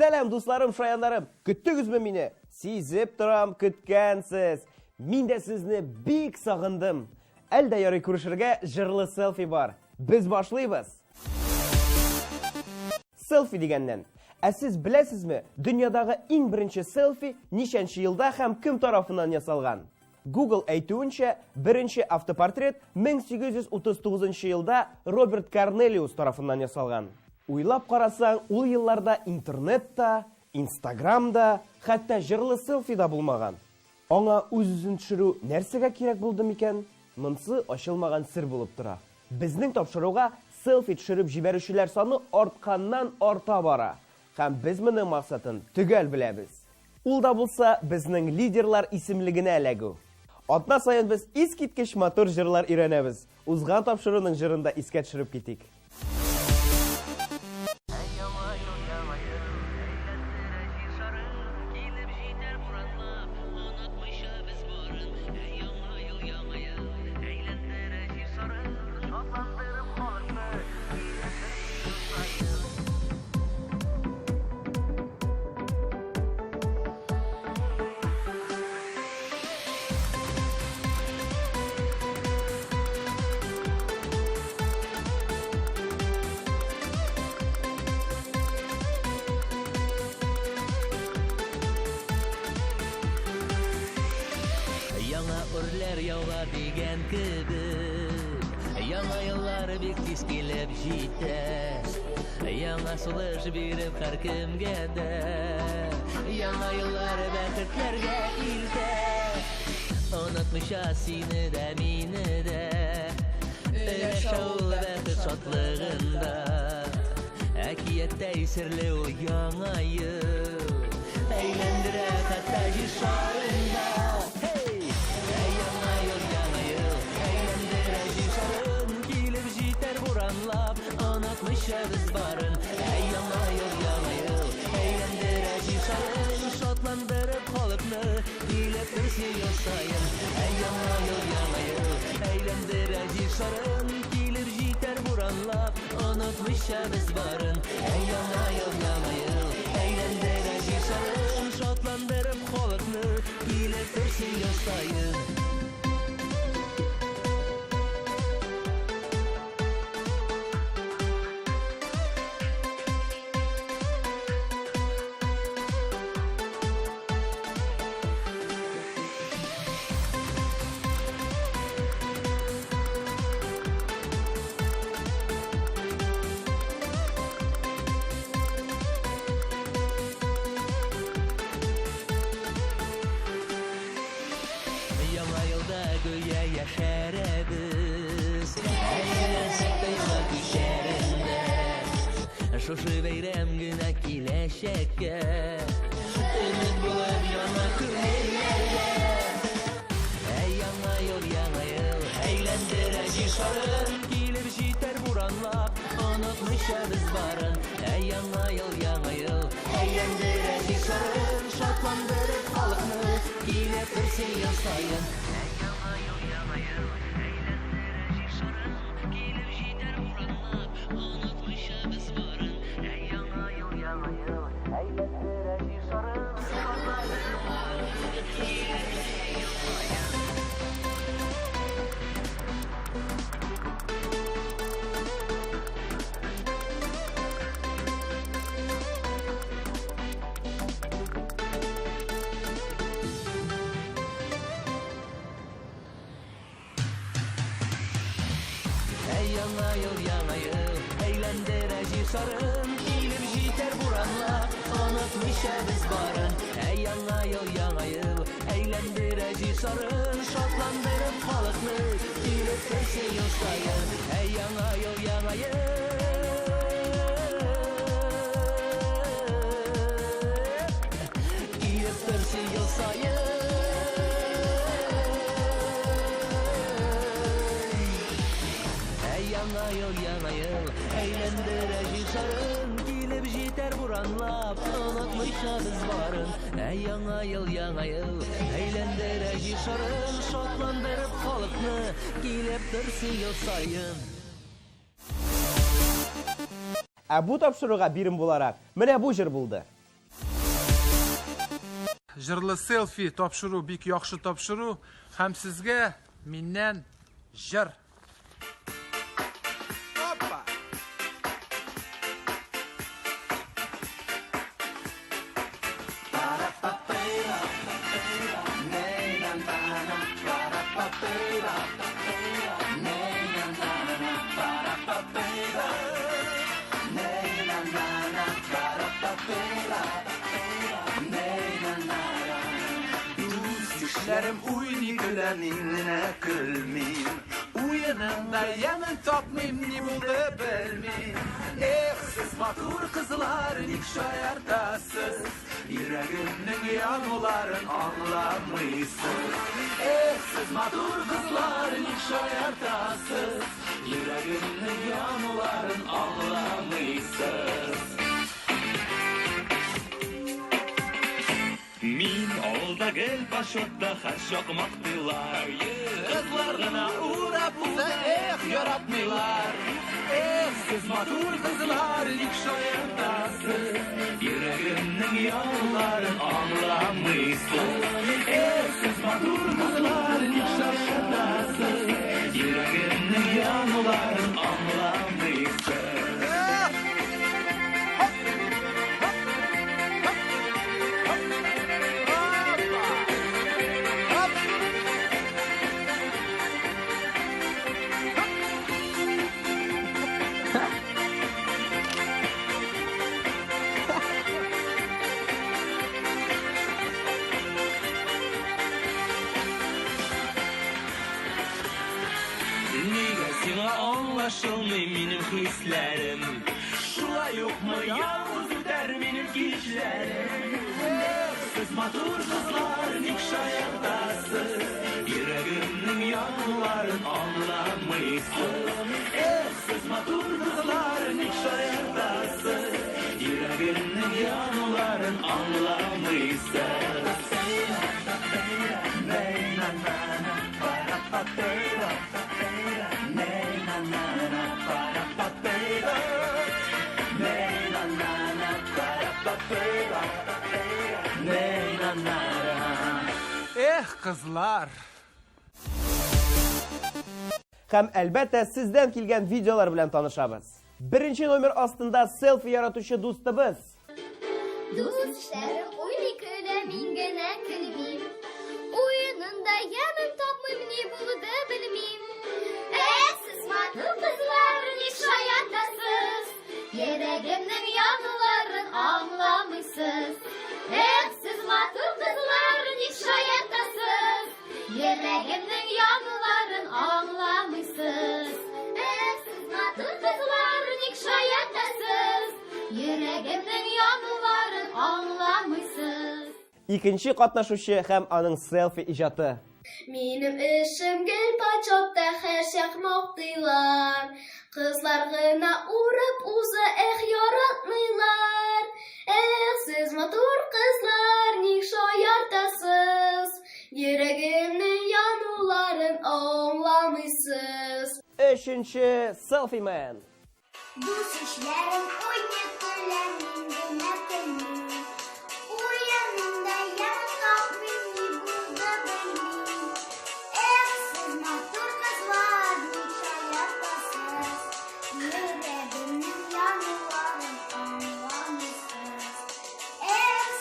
Сәлем, дусларым, шаяндарым. Күттігізме мені? Сезіп тұрам, күткәнсіз. Мен де сізні бик сағындым. Әлді яры көрішірге жырлы селфи бар. Біз башлайбыз. Селфи дегеннен. Сіз білесізме, дүниядағы ең бірінші селфи нешенші жылда һәм кім тарафынан ясалған? Google әйтуінше, бірінші автопортрет 1839 жылда Роберт Корнелиус тарафынан ясалған. Уйлап қарасаң, ул елларда интернетта, инстаграмда, хәтта жырлы селфи да булмаган. Аңа үз-үзен төшерү нәрсәгә кирәк булды микән? Монсы ачылмаган сер булып тора. Безнең тапшыруга селфи төшереп җибәрүчеләр саны артканнан арта бара. Һәм без моның максатын төгәл беләбез. Ул да булса безнең лидерлар исемлегенә эләгү. Атна саен без искиткеч матур җырлар өйрәнәбез. Узган тапшыруның җырында искә төшереп китик. Яңа үрләр яула дигән кебек, яңа еллар бик тиз килеп җитә. Яңа сулыш биреп һәр кемгә дә, яңа еллар бәхетләргә илтә. Онытмыйча сине дә, мине дә, яшә ул бәхет шатлыгында. Әкияттәй серле ул яңа ел, әйләндерә хәтта җир шарында. Biz barın, ey yana yıl, eğlendirə җишарын, şotlandırıb халыкны, билеп берсе ел сайын. Ey yana yıl, eğlendirə җишарын, килер җитәр буранлап, онытмыйча без барын. Ey yana yıl, eğlendirə җишарын, şotlandырып халыкны, билеп берсе ел сайын. Яңа елда гүя яшәрәбез, әйләнсәк тә яңа кичәрендә. Шушы бәйрәм генә киләчәккә, өмет булып яңа күңелләргә. Яңа ел, әйләндерә җишарын, килеп җитәр буранлап, онытмыйча без барын. Яңа ел, әйләндерә җишарын, шатландырып халыкны, килеп берсе ел сайын. Яңа ел, әйләндерә җишарын, килеп җитәр буранлап, онытмыйча без барын. Яңа ел, әйләндерә җишарын, шатландырып халыкны, килеп берсе ел сайын. Яңа ел, әйләндерә җишарын, килеп җитәр буранлап, онытмыйча без барын. Яңа ел, әйләндерә җишарын, шатландырып халыкны, килеп берсе ел сайын. Яңа ел, килеп берсе ел сайын. Яңа ел, әйләндерә җишарын, килеп җитәр буранлап, онытмыйча без барын. Яңа ел, әйләндерә җишарын, шатландырып халыкны, килеп берсе ел сайын. Бу тапшыруга бирим буларак, менә бу җыр булды. жырлы селфи тапшыру бик яхшы тапшыру һәм сезгә миннән жыр. Düşlerim uyni gülenine gülmeyim. Uyanında yanın tapmayım ni buldu bilmeyim. Siz matur kızlar nik şayardasız. Yüreğimnin yanıların anlamışsınız. Siz matur kızlar nik şayardasız. Yüreğimnin yanıların anlamışsınız. Min olda gel başotda haşok maktılar. Kızlarına uğrap uza yaratmıyorlar. Siz matur kızlar ilk şayardasız. Yüreğimnin yanıların anlamışsın. Siz matur kızlar ilk şayardasız. Yüreğimnin yanıların anlamışsın. Sana anlaşılmay benim hislerim. Şulay yok mu yalnız öder benim gişlerim. Siz matur kızlar nik şayardasız. Yüreğimnin yanıların anlamışsın. Siz matur kızlar nik şayardasız. Yüreğimnin yanıların anlamışsın. Kızlar. Һәм әлбәттә сездән килгән видеолар белән танышабыз. Беренче номер астында селфи яратучы дустыбыз. Дусларым уйлый көлә, мин генә көлмим. Уенында янын тапмыйм, ни булды белмим. Сез матур кызлар, ник шаятасыз? Йөрәгемнең яныларын аңламыйсыз. Сез матур кызлар, ник шаятасыз? Йөрәгемнең яныларын аңламыйсыз. Сез матур кызлар, ник шаятасыз? Йөрәгемнең яныларын аңламыйсыз. Икенче катнашучы һәм аның селфи иҗаты. Минем эшем гел почетта һәр мактыйлар. Кызлар гына урып уза, яратмыйлар. Сез матур кызлар, ник шаяртасыз? Йөрәгемнең януларын аңламыйсыз. Өченче селфи мен. Дусларым уйнап көлә, мин генә көлмим. Уянында янын тапмыйм, ни булды белмим. Сез матур кызлар, ник шаяртасыз? Йөрәгемнең януларын аңламыйсыз.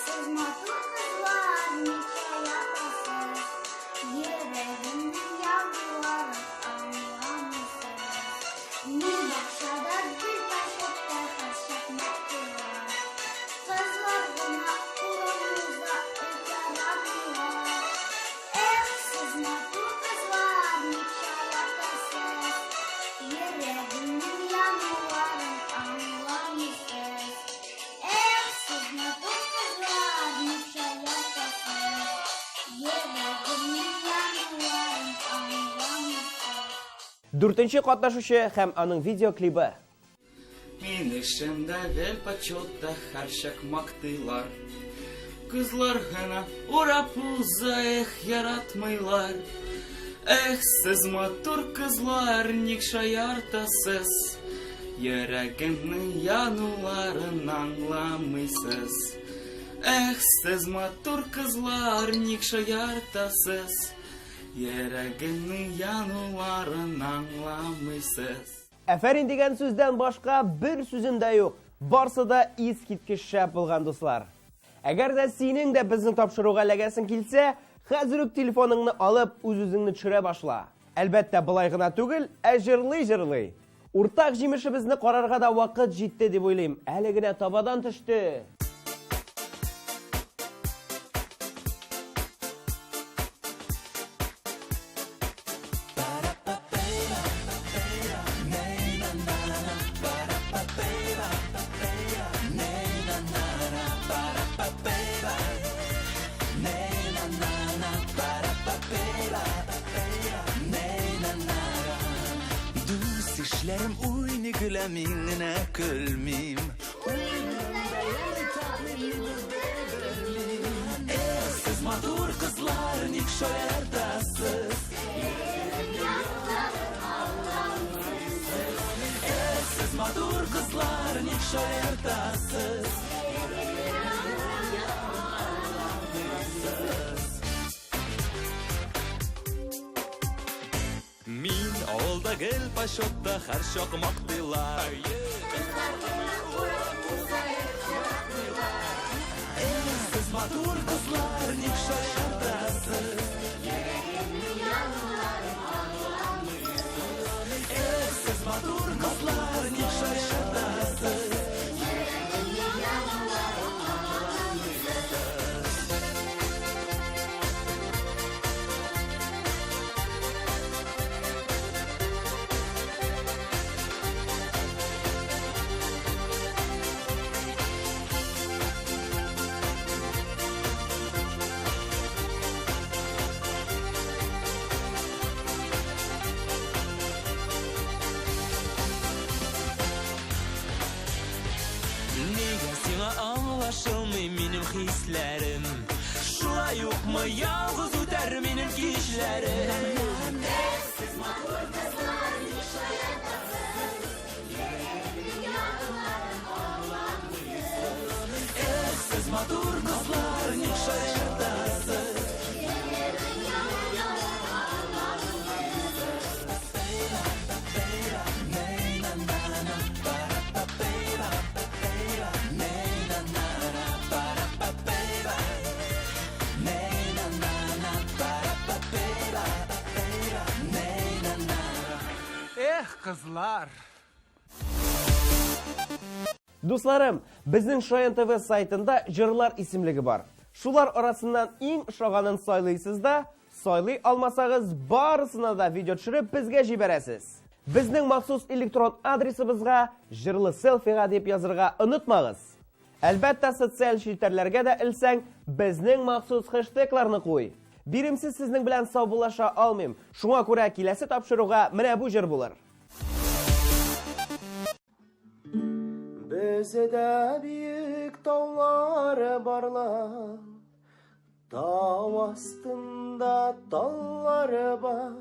Сез матур кызлар, ник шаяртасыз? Йөрәгемнең януларын аңламыйсыз. Мин бакчада гөл башында хәшәк мәктәләр. Кызлар гына урынында яратмыйлар. Сез матур кызлар, ник шаяртасыз? Йөрәгемнең януларын аңламыйсыз. Сез матур кызлар, ник шаяртасыз? Йөрәгемнең януларын аңламыйсыз. Дүртенче катнашучы һәм аның видеоклипы. Мин эшемдә гел почетта һәр мактыйлар. Кызлар гына урап уза, яратмыйлар. Сез матур кызлар, ник шаяртасыз? Йөрәгемнең януларын аңламыйсыз. Siz матур кызлар, ник шаяртасыз? Йөрәгемнең януларын аңламыйсыз. Әфәрин дигән сүздән башка бер сүзем дә юк. Барсы да искиткеч шәп булган дуслар. Әгәр дә синең дә безнең тапшыруга ләгәсең килсә, хәзер үк телефоныңны алып, үз-үзеңне төшерә башла. Әлбәттә, былай гына түгел, ә җырлый. Уртак җимешебезне карарга да вакыт җитте дип уйлыйм. Әле генә табадан төште. Düşlerim uyni gülem inine gülmeyim. Siz matur kızlar nik şoyardasız. Siz matur kızlar nik şoyardasız. Min olda gel paşotta her şok maktıylar. Siz matur kızlar nik şoyardasız. Siz matur kızlar nik şoyardasız. Anlaşılmay benim hislerim. Şuna yok mu yalnız öter benim kişlerim. Siz matur kızlar nik şoyardasız. Siz matur kızlar nik şoyardasız. Kızlar. Дусларым, безнең Шаян ТВ сайтында җырлар исемлеге бар. Шулар арасыннан иң ошаганын сайлыйсыз да, сайлый алмасагыз, барысына да видео төшереп безгә җибәрәсез. Безнең махсус электрон адресыбызга җырлы селфига дип язырга онытмагыз. Әлбәттә, социаль челтәрләргә дә илсәң, безнең махсус хэштегларны куй. Биремсез сезнең белән саубулаша алмыйм. Шуңа күрә киләсе тапшыруга менә бу җыр булыр. Бездә бик таулар барлар, тау астында таллар бар,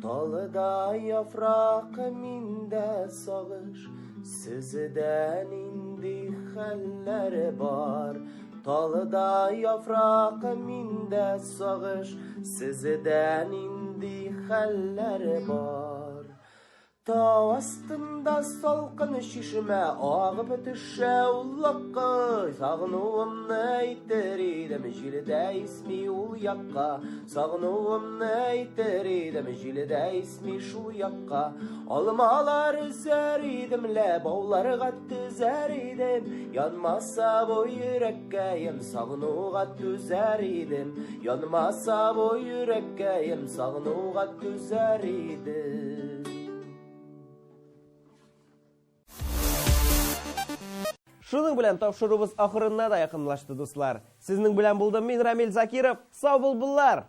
талыда яфрак миндә сагыш, сездән инде хәлләр бар. Талыда яфрак миндә сагыш, сездән инде хәлләр бар. Тау астында салкын шишмә агып төшә уллакка, сагынуымны әйтер идем җилдә исми ул якка, сагынуымны әйтер идем җилдә исми шул якка. Алмалар үзәр идем, ләбауларга түзәр идем, янмаса бу йөрәккәем сагынуга түзәр идем, янмаса бу йөрәккәем сагынуга түзәр идем. Шуның белән тапшырубыз ахырына да якынлашты, дуслар. Сезнең белән булдым мин, Рамил Закиров. Сау булырлар!